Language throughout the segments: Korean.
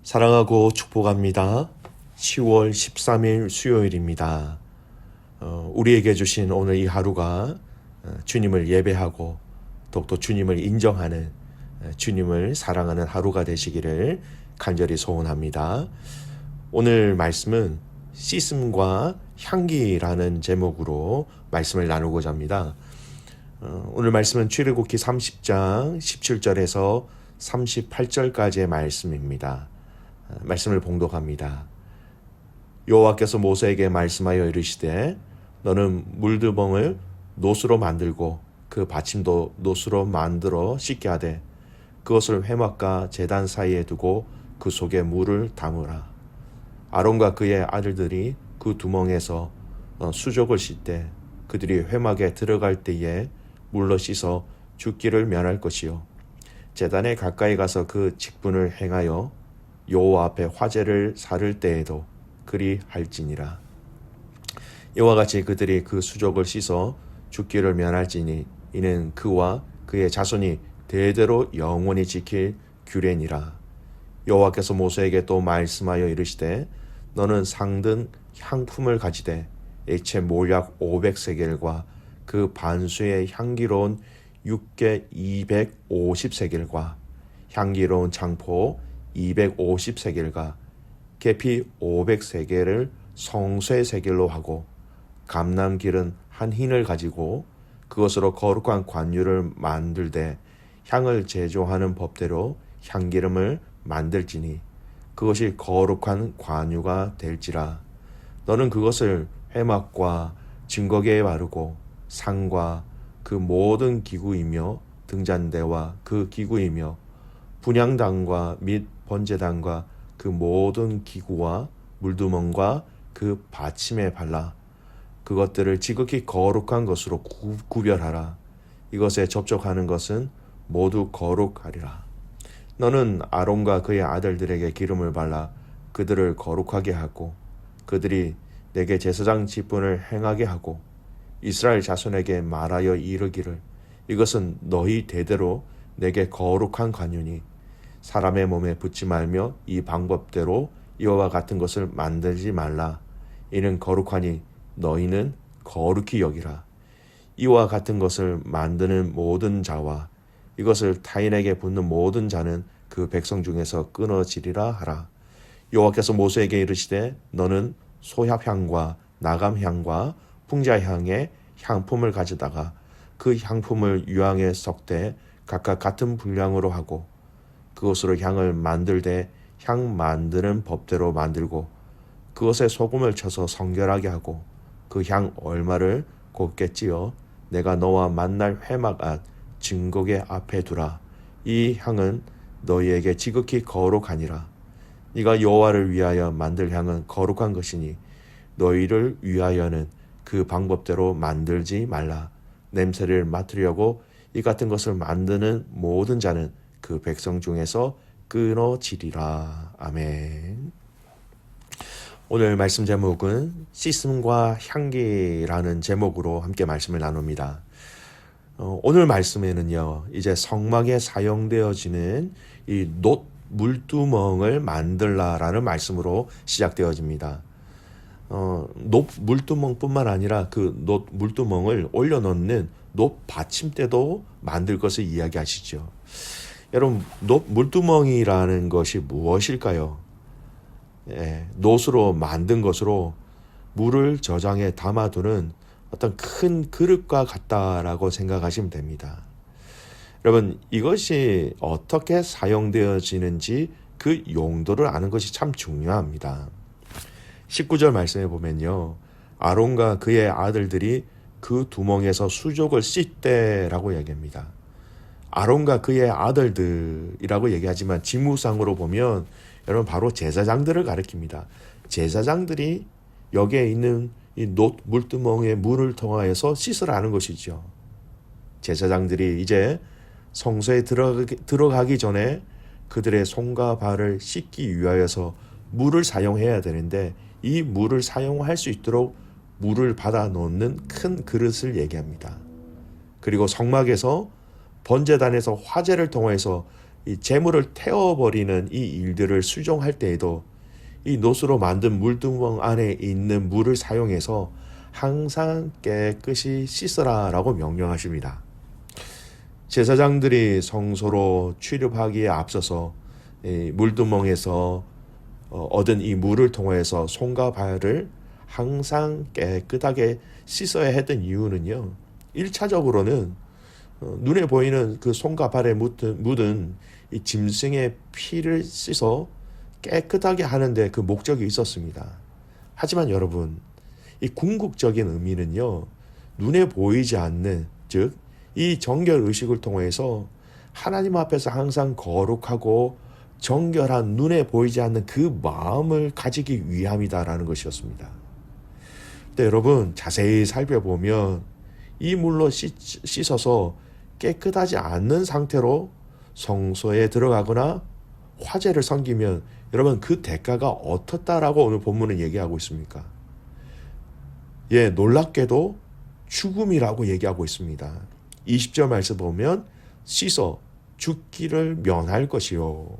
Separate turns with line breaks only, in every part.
사랑하고 축복합니다. 10월 13일 수요일입니다. 우리에게 주신 오늘 이 하루가 주님을 예배하고 더욱더 주님을 인정하는 주님을 사랑하는 하루가 되시기를 간절히 소원합니다. 오늘 말씀은 씻음과 향기라는 제목으로 말씀을 나누고자 합니다. 오늘 말씀은 출애굽기 30장 17절에서 38절까지의 말씀입니다. 말씀을 봉독합니다. 여호와께서 모세에게 말씀하여 이르시되 너는 물두멍을 놋으로 만들고 그 받침도 놋으로 만들어 씻게 하되 그것을 회막과 제단 사이에 두고 그 속에 물을 담으라. 아론과 그의 아들들이 그 두멍에서 수족을 씻되 그들이 회막에 들어갈 때에 물로 씻어 죽기를 면할 것이요 제단에 가까이 가서 그 직분을 행하여 여호와 앞에 화제를 사를 때에도 그리 할지니라. 이와 같이 그들이 그 수족을 씻어 죽기를 면할지니 이는 그와 그의 자손이 대대로 영원히 지킬 규례니라. 여호와께서 모세에게 또 말씀하여 이르시되 너는 상든 향품을 가지되 액체 몰약 500세겔과 그 반수의 향기로운 육개 250세겔과 향기로운 장포 250세겔과 계피 500세겔을 성쇠 세겔로 하고 감람기름 한 흰을 가지고 그것으로 거룩한 관유를 만들되 향을 제조하는 법대로 향기름을 만들지니 그것이 거룩한 관유가 될지라. 너는 그것을 회막과 증거계에 바르고 상과 그 모든 기구이며 등잔대와 그 기구이며 분향단과 및 번제단과 그 모든 기구와 물두멍과 그 받침에 발라 그것들을 지극히 거룩한 것으로 구별하라. 이것에 접촉하는 것은 모두 거룩하리라. 너는 아론과 그의 아들들에게 기름을 발라 그들을 거룩하게 하고 그들이 내게 제사장 직분을 행하게 하고 이스라엘 자손에게 말하여 이르기를 이것은 너희 대대로 내게 거룩한 관유니 사람의 몸에 붙지 말며 이 방법대로 이와 같은 것을 만들지 말라. 이는 거룩하니 너희는 거룩히 여기라. 이와 같은 것을 만드는 모든 자와 이것을 타인에게 붙는 모든 자는 그 백성 중에서 끊어지리라 하라. 여호와께서 모세에게 이르시되 너는 소합향과 나감향과 풍자향의 향품을 가져다가 그 향품을 유황에 섞되 각각 같은 분량으로 하고 그것으로 향을 만들되 향 만드는 법대로 만들고 그것에 소금을 쳐서 성결하게 하고 그 향 얼마를 곱게 찌어 내가 너와 만날 회막 앞 증거계 앞에 두라. 이 향은 너희에게 지극히 거룩하니라. 네가 여호와를 위하여 만들 향은 거룩한 것이니 너희를 위하여는 그 방법대로 만들지 말라. 냄새를 맡으려고 이 같은 것을 만드는 모든 자는 그 백성 중에서 끊어지리라. 아멘. 오늘 말씀 제목은 씻음과 향기라는 제목으로 함께 말씀을 나눕니다. 오늘 말씀에는요, 이제 성막에 사용되어지는 이 놋 물두멍을 만들라라는 말씀으로 시작되어집니다. 놋 물두멍뿐만 아니라 그 놋 물두멍을 올려놓는 놋 받침대도 만들 것을 이야기하시죠. 여러분, 놋 물두멍이라는 것이 무엇일까요? 놋으로 만든 것으로 물을 저장해 담아두는 어떤 큰 그릇과 같다라고 생각하시면 됩니다. 여러분, 이것이 어떻게 사용되어지는지 그 용도를 아는 것이 참 중요합니다. 19절 말씀에 보면요, 아론과 그의 아들들이 그 두멍에서 수족을 씻되라고 얘기합니다. 아론과 그의 아들들이라고 얘기하지만 지무상으로 보면 여러분 바로 제사장들을 가리킵니다. 제사장들이 여기에 있는 이 놋 물두멍에 물을 통하여서 씻으라는 것이죠. 제사장들이 이제 성소에 들어가기 전에 그들의 손과 발을 씻기 위하여서 물을 사용해야 되는데 이 물을 사용할 수 있도록 물을 받아 놓는 큰 그릇을 얘기합니다. 그리고 성막에서 번제단에서 화제를 통해서 이 재물을 태워버리는 이 일들을 수종할 때에도 이 노수로 만든 물두멍 안에 있는 물을 사용해서 항상 깨끗이 씻어라라고 명령하십니다. 제사장들이 성소로 출입하기에 앞서서 이 물두멍에서 얻은 이 물을 통해서 손과 발을 항상 깨끗하게 씻어야 했던 이유는요. 1차적으로는 눈에 보이는 그 손과 발에 묻은 이 짐승의 피를 씻어 깨끗하게 하는데 그 목적이 있었습니다. 하지만 여러분, 이 궁극적인 의미는요. 눈에 보이지 않는, 즉 이 정결 의식을 통해서 하나님 앞에서 항상 거룩하고 정결한 눈에 보이지 않는 그 마음을 가지기 위함이다라는 것이었습니다. 근데 여러분 자세히 살펴보면 이 물로 씻어서 깨끗하지 않는 상태로 성소에 들어가거나 화제를 섬기면 여러분 그 대가가 어떻다라고 오늘 본문은 얘기하고 있습니까? 예, 놀랍게도 죽음이라고 얘기하고 있습니다. 20절 말씀 보면 씻어 죽기를 면할 것이요.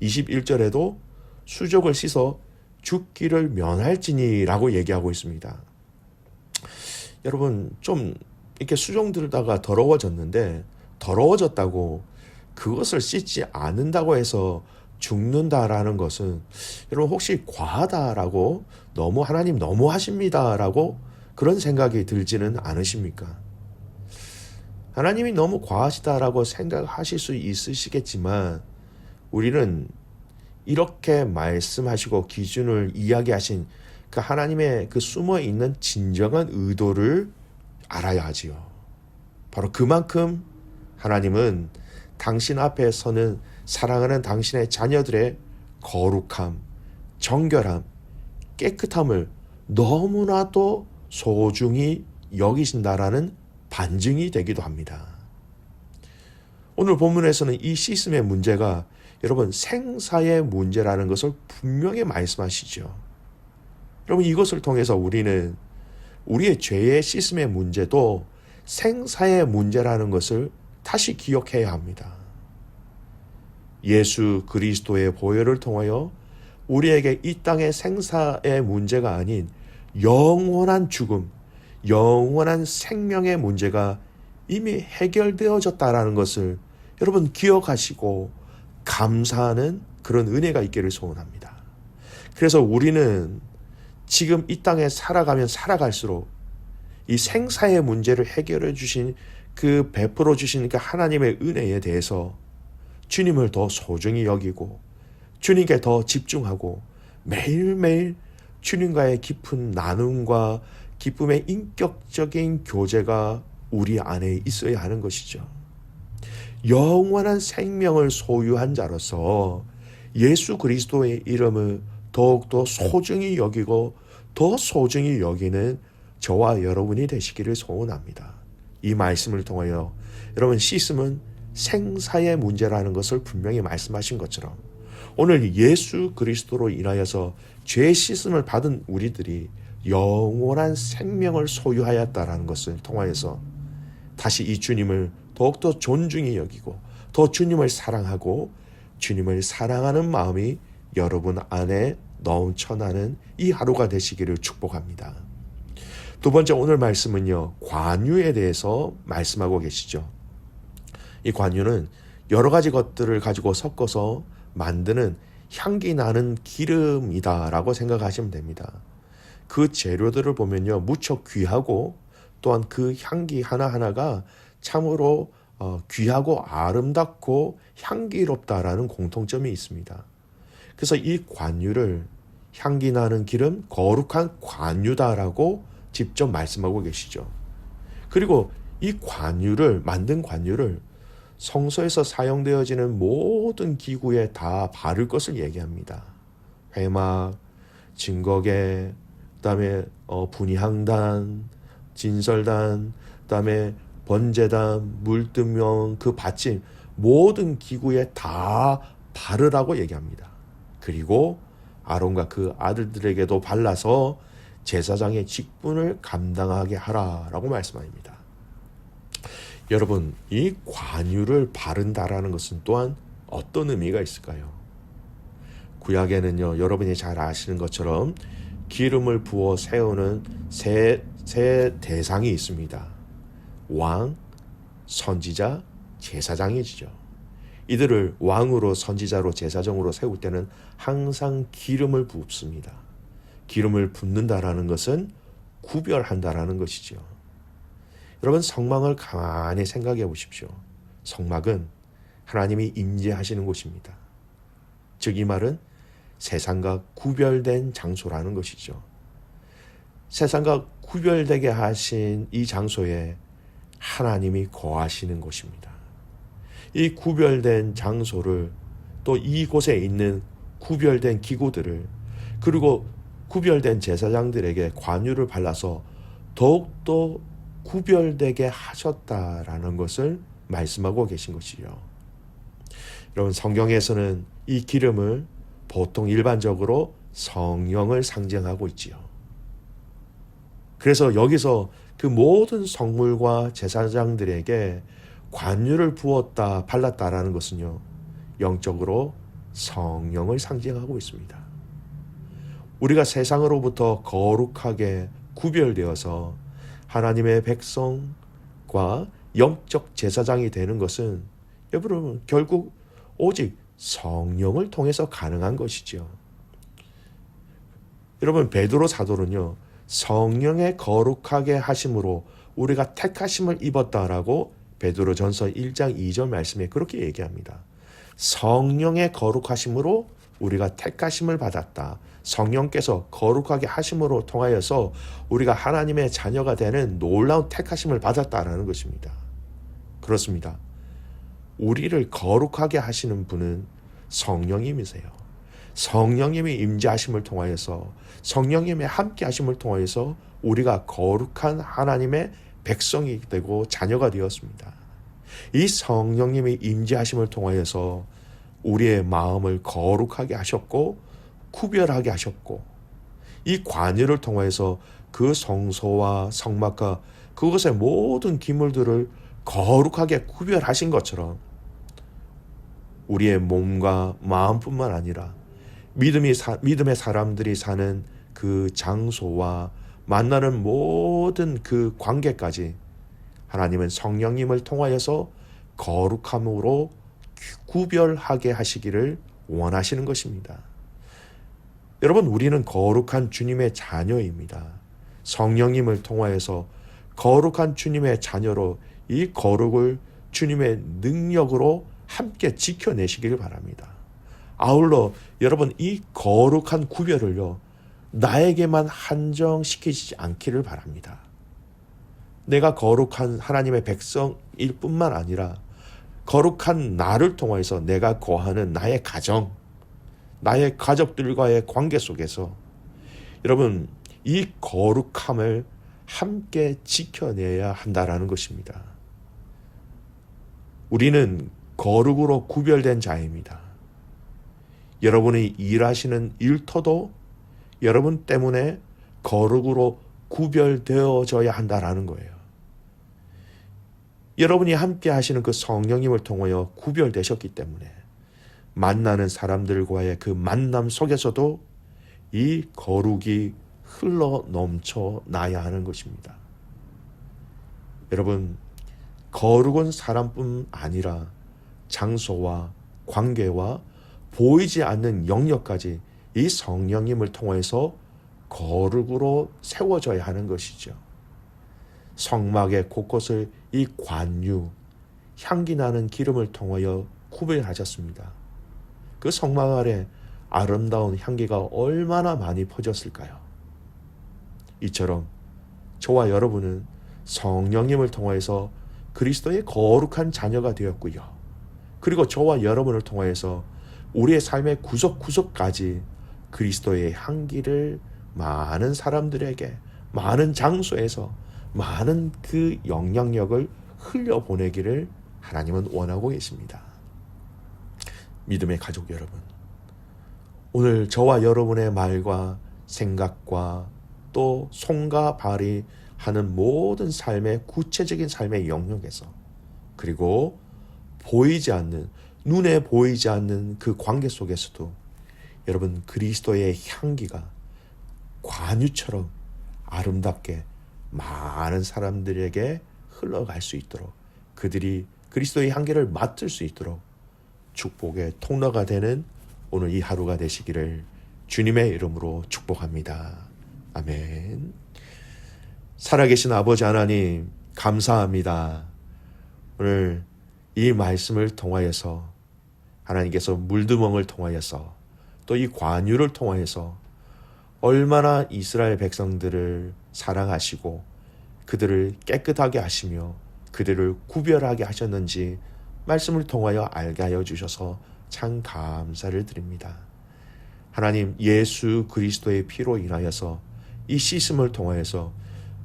21절에도 수족을 씻어 죽기를 면할지니라고 얘기하고 있습니다. 여러분 좀 이렇게 수종 들다가 더러워졌는데 더러워졌다고 그것을 씻지 않는다고 해서 죽는다라는 것은 여러분 혹시 과하다라고 너무 하나님 너무하십니다라고 그런 생각이 들지는 않으십니까? 하나님이 너무 과하시다라고 생각하실 수 있으시겠지만 우리는 이렇게 말씀하시고 기준을 이야기하신 그 하나님의 그 숨어 있는 진정한 의도를 알아야 하지요. 바로 그만큼 하나님은 당신 앞에 서는 사랑하는 당신의 자녀들의 거룩함, 정결함, 깨끗함을 너무나도 소중히 여기신다라는 반증이 되기도 합니다. 오늘 본문에서는 이 씻음의 문제가 여러분 생사의 문제라는 것을 분명히 말씀하시죠. 여러분 이것을 통해서 우리는 우리의 죄의 씻음의 문제도 생사의 문제라는 것을 다시 기억해야 합니다. 예수 그리스도의 보혈을 통하여 우리에게 이 땅의 생사의 문제가 아닌 영원한 죽음, 영원한 생명의 문제가 이미 해결되어졌다라는 것을 여러분 기억하시고 감사하는 그런 은혜가 있기를 소원합니다. 그래서 우리는 지금 이 땅에 살아가면 살아갈수록 이 생사의 문제를 해결해 주신 그 베풀어 주신 그 하나님의 은혜에 대해서 주님을 더 소중히 여기고 주님께 더 집중하고 매일매일 주님과의 깊은 나눔과 기쁨의 인격적인 교제가 우리 안에 있어야 하는 것이죠. 영원한 생명을 소유한 자로서 예수 그리스도의 이름을 더욱더 소중히 여기고 더 소중히 여기는 저와 여러분이 되시기를 소원합니다. 이 말씀을 통하여 여러분 씻음은 생사의 문제라는 것을 분명히 말씀하신 것처럼 오늘 예수 그리스도로 인하여서 죄 씻음을 받은 우리들이 영원한 생명을 소유하였다라는 것을 통하여서 다시 이 주님을 더욱더 존중히 여기고 더 주님을 사랑하고 주님을 사랑하는 마음이 여러분 안에 넘쳐나는 이 하루가 되시기를 축복합니다. 두 번째 오늘 말씀은요, 관유에 대해서 말씀하고 계시죠. 이 관유는 여러 가지 것들을 가지고 섞어서 만드는 향기 나는 기름이다라고 생각하시면 됩니다. 그 재료들을 보면요, 무척 귀하고 또한 그 향기 하나하나가 참으로 귀하고 아름답고 향기롭다라는 공통점이 있습니다. 그래서 이 관유를 향기 나는 기름, 거룩한 관유다라고 직접 말씀하고 계시죠. 그리고 이 관유를 만든 관유를 성소에서 사용되어지는 모든 기구에 다 바를 것을 얘기합니다. 회막, 증거계, 그다음에 분향단, 진설단, 그다음에 번제단, 물두멍, 그 받침 모든 기구에 다 바르라고 얘기합니다. 그리고 아론과 그 아들들에게도 발라서 제사장의 직분을 감당하게 하라라고 말씀합니다. 여러분, 이 관유를 바른다라는 것은 또한 어떤 의미가 있을까요? 구약에는요, 여러분이 잘 아시는 것처럼 기름을 부어 세우는 세 대상이 있습니다. 왕, 선지자, 제사장이죠. 이들을 왕으로, 선지자로, 제사장으로 세울 때는 항상 기름을 붓습니다. 기름을 붓는다라는 것은 구별한다라는 것이죠. 여러분, 성막을 가만히 생각해 보십시오. 성막은 하나님이 임재하시는 곳입니다. 즉 이 말은 세상과 구별된 장소라는 것이죠. 세상과 구별되게 하신 이 장소에 하나님이 거하시는 곳입니다. 이 구별된 장소를, 또 이곳에 있는 구별된 기구들을, 그리고 구별된 제사장들에게 관유를 발라서 더욱더 구별되게 하셨다라는 것을 말씀하고 계신 것이죠. 여러분, 성경에서는 이 기름을 보통 일반적으로 성령을 상징하고 있지요. 그래서 여기서 그 모든 성물과 제사장들에게 관유를 부었다, 발랐다라는 것은요, 영적으로 성령을 상징하고 있습니다. 우리가 세상으로부터 거룩하게 구별되어서 하나님의 백성과 영적 제사장이 되는 것은 여러분 결국 오직 성령을 통해서 가능한 것이죠. 여러분, 베드로 사도는요, 성령의 거룩하게 하심으로 우리가 택하심을 입었다라고 베드로전서 1장 2절 말씀에 그렇게 얘기합니다. 성령의 거룩하심으로 우리가 택하심을 받았다. 성령께서 거룩하게 하심으로 통하여서 우리가 하나님의 자녀가 되는 놀라운 택하심을 받았다라는 것입니다. 그렇습니다. 우리를 거룩하게 하시는 분은 성령님이세요. 성령님이 임재하심을 통하여서, 성령님의 함께 하심을 통하여서 우리가 거룩한 하나님의 백성이 되고 자녀가 되었습니다. 이 성령님이 임재하심을 통하여서 우리의 마음을 거룩하게 하셨고 구별하게 하셨고, 이 관유를 통하여서 그 성소와 성막과 그것의 모든 기물들을 거룩하게 구별하신 것처럼 우리의 몸과 마음뿐만 아니라 믿음의 사람들이 사는 그 장소와 만나는 모든 그 관계까지 하나님은 성령님을 통하여서 거룩함으로 구별하게 하시기를 원하시는 것입니다. 여러분, 우리는 거룩한 주님의 자녀입니다. 성령님을 통하여서 거룩한 주님의 자녀로 이 거룩을 주님의 능력으로 함께 지켜내시기를 바랍니다. 아울러 여러분, 이 거룩한 구별을요, 나에게만 한정시키지 않기를 바랍니다. 내가 거룩한 하나님의 백성일 뿐만 아니라 거룩한 나를 통해서 내가 거하는 나의 가정, 나의 가족들과의 관계 속에서 여러분, 이 거룩함을 함께 지켜내야 한다라는 것입니다. 우리는 거룩으로 구별된 자입니다. 여러분이 일하시는 일터도 여러분 때문에 거룩으로 구별되어져야 한다라는 거예요. 여러분이 함께 하시는 그 성령님을 통하여 구별되셨기 때문에 만나는 사람들과의 그 만남 속에서도 이 거룩이 흘러 넘쳐 나야 하는 것입니다. 여러분, 거룩은 사람뿐 아니라 장소와 관계와 보이지 않는 영역까지 이 성령님을 통해서 거룩으로 세워져야 하는 것이죠. 성막의 곳곳을 이 관유, 향기 나는 기름을 통하여 구별하셨습니다. 그 성막 아래 아름다운 향기가 얼마나 많이 퍼졌을까요? 이처럼 저와 여러분은 성령님을 통해서 그리스도의 거룩한 자녀가 되었고요. 그리고 저와 여러분을 통해서 우리의 삶의 구석구석까지 그리스도의 향기를 많은 사람들에게, 많은 장소에서 많은 그 영향력을 흘려보내기를 하나님은 원하고 계십니다. 믿음의 가족 여러분, 오늘 저와 여러분의 말과 생각과 또 손과 발이 하는 모든 삶의 구체적인 삶의 영역에서, 그리고 보이지 않는 눈에 보이지 않는 그 관계 속에서도 여러분 그리스도의 향기가 관유처럼 아름답게 많은 사람들에게 흘러갈 수 있도록, 그들이 그리스도의 향기를 맡을 수 있도록 축복의 통로가 되는 오늘 이 하루가 되시기를 주님의 이름으로 축복합니다. 아멘. 살아계신 아버지 하나님 감사합니다. 오늘 이 말씀을 통하여서 하나님께서 물두멍을 통하여서 또 이 관유를 통하여서 얼마나 이스라엘 백성들을 사랑하시고 그들을 깨끗하게 하시며 그들을 구별하게 하셨는지 말씀을 통하여 알게 하여 주셔서 참 감사를 드립니다. 하나님, 예수 그리스도의 피로 인하여서 이 씻음을 통하여서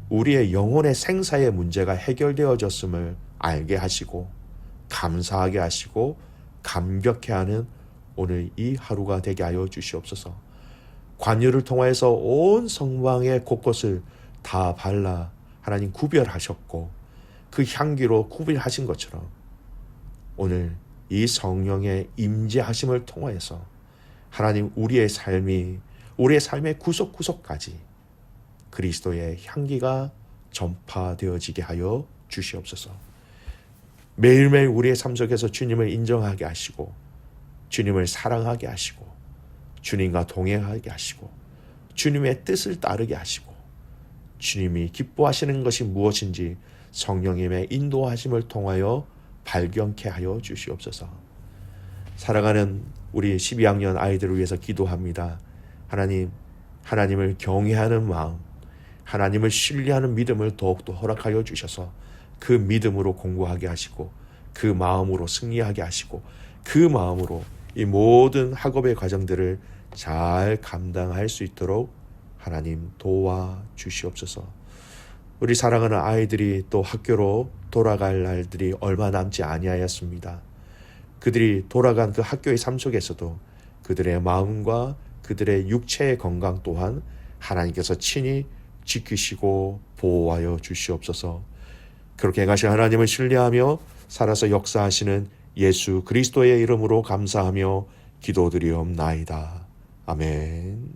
우리의 영혼의 생사의 문제가 해결되어졌음을 알게 하시고 감사하게 하시고 감격해 하는 오늘 이 하루가 되게 하여 주시옵소서. 관유를 통하여서 온 성방의 곳곳을 다 발라 하나님 구별하셨고 그 향기로 구별하신 것처럼 오늘 이 성령의 임재하심을 통하여서 하나님 우리의 삶의 구석구석까지 그리스도의 향기가 전파되어지게 하여 주시옵소서. 매일매일 우리의 삶 속에서 주님을 인정하게 하시고 주님을 사랑하게 하시고 주님과 동행하게 하시고 주님의 뜻을 따르게 하시고 주님이 기뻐하시는 것이 무엇인지 성령님의 인도하심을 통하여 발견케 하여 주시옵소서. 살아가는 우리 12학년 아이들을 위해서 기도합니다. 하나님, 하나님을 경외하는 마음, 하나님을 신뢰하는 믿음을 더욱더 허락하여 주셔서 그 믿음으로 공부하게 하시고 그 마음으로 승리하게 하시고 그 마음으로 이 모든 학업의 과정들을 잘 감당할 수 있도록 하나님 도와 주시옵소서. 우리 사랑하는 아이들이 또 학교로 돌아갈 날들이 얼마 남지 아니하였습니다. 그들이 돌아간 그 학교의 삶 속에서도 그들의 마음과 그들의 육체의 건강 또한 하나님께서 친히 지키시고 보호하여 주시옵소서. 그렇게 행하신 하나님을 신뢰하며 살아서 역사하시는 예수 그리스도의 이름으로 감사하며 기도드리옵나이다. 아멘.